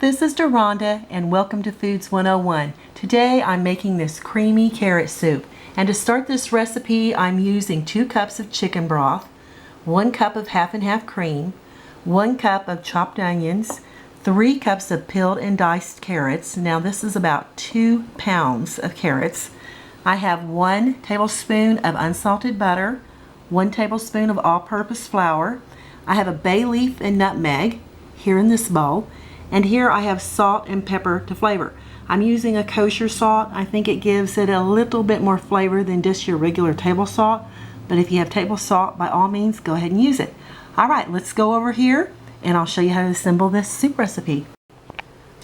This is Deronda and welcome to Foods 101. Today I'm making this creamy carrot soup, and to start this recipe I'm using 2 cups of chicken broth, 1 cup of half and half cream, 1 cup of chopped onions, 3 cups of peeled and diced carrots. Now this is about 2 pounds of carrots. I have 1 tablespoon of unsalted butter, 1 tablespoon of all-purpose flour. I have a bay leaf and nutmeg here in this bowl. And here I have salt and pepper to flavor. I'm using a kosher salt. I think it gives it a little bit more flavor than just your regular table salt. But if you have table salt, by all means, go ahead and use it. Alright, let's go over here and I'll show you how to assemble this soup recipe.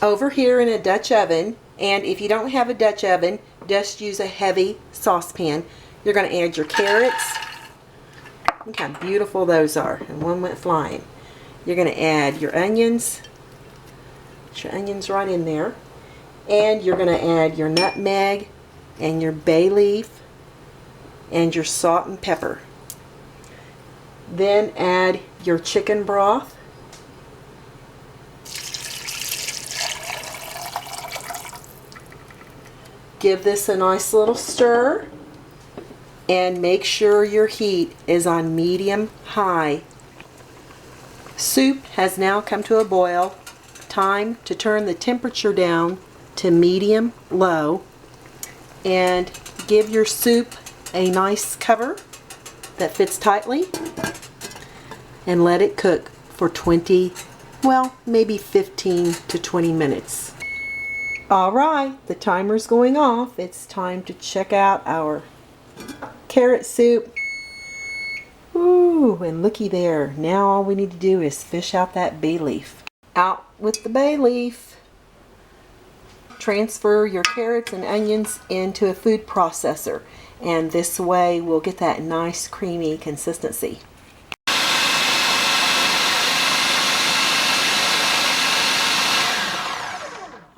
Over here in a Dutch oven, and if you don't have a Dutch oven, just use a heavy saucepan. You're going to add your carrots. Look how beautiful those are. And one went flying. You're going to add your onions. Your onions right in there, and you're going to add your nutmeg and your bay leaf and your salt and pepper. Then add your chicken broth, give this a nice little stir, and make sure your heat is on medium-high. Soup has now come to a boil. Time to turn the temperature down to medium-low and give your soup a nice cover that fits tightly and let it cook for 20, well, maybe 15 to 20 minutes. Alright, the timer's going off. It's time to check out our carrot soup. Ooh, and looky there. Now all we need to do is fish out that bay leaf. Out with the bay leaf. Transfer your carrots and onions into a food processor, and this way we'll get that nice creamy consistency.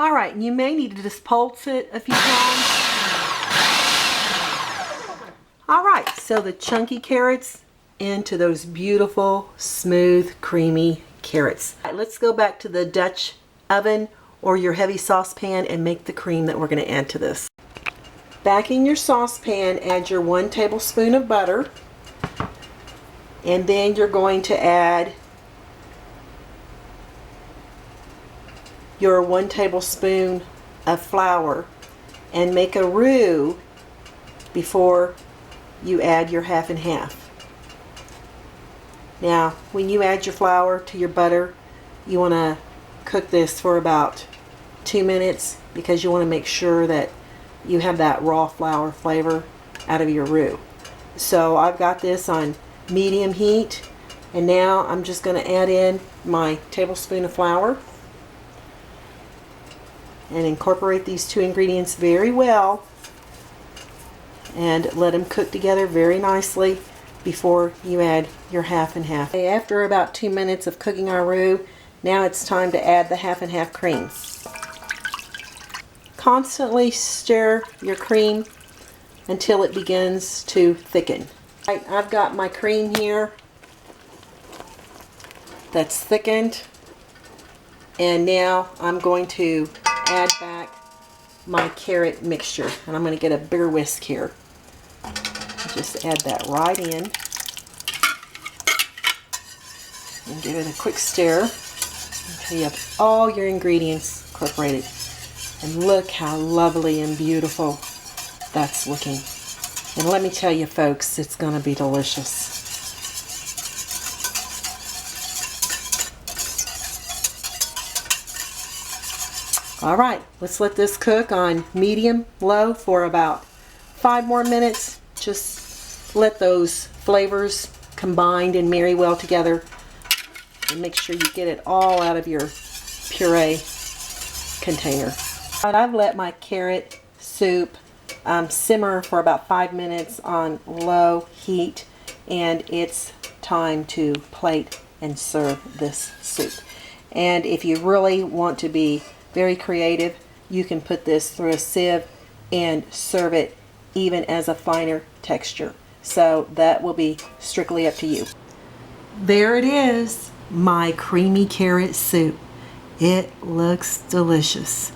Alright, you may need to just pulse it a few times. Alright, so the chunky carrots into those beautiful, smooth, creamy carrots. Right, let's go back to the Dutch oven or your heavy saucepan and make the cream that we're going to add to this. Back in your saucepan, add your 1 tablespoon of butter, and then you're going to add your 1 tablespoon of flour and make a roux before you add your half and half. Now, when you add your flour to your butter, you want to cook this for about 2 minutes because you want to make sure that you have that raw flour flavor out of your roux. So I've got this on medium heat, and now I'm just going to add in my tablespoon of flour and incorporate these 2 ingredients very well and let them cook together very nicely before you add your half and half. After about 2 minutes of cooking our roux, now it's time to add the half and half cream. Constantly stir your cream until it begins to thicken. Right, I've got my cream here that's thickened, and now I'm going to add back my carrot mixture, and I'm going to get a bigger whisk here. Just add that right in and give it a quick stir until you have all your ingredients incorporated. And look how lovely and beautiful that's looking. And let me tell you folks, it's going to be delicious. Alright, let's let this cook on medium-low for about 5 more minutes. Just let those flavors combine and marry well together, and make sure you get it all out of your puree container. I've let my carrot soup simmer for about 5 minutes on low heat, and it's time to plate and serve this soup. And if you really want to be very creative, you can put this through a sieve and serve it even as a finer texture. So that will be strictly up to you. There it is, my creamy carrot soup. It looks delicious.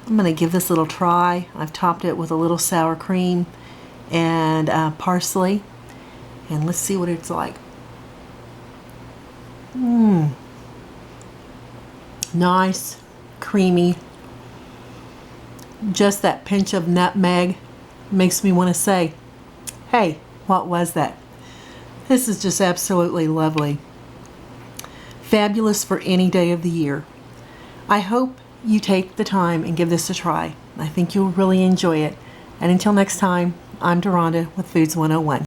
I'm going to give this a little try. I've topped it with a little sour cream and parsley. And let's see what it's like. Nice, creamy. Just that pinch of nutmeg makes me want to say, hey, what was that? This is just absolutely lovely. Fabulous for any day of the year. I hope you take the time and give this a try. I think you'll really enjoy it. And until next time, I'm Deronda with Foods 101.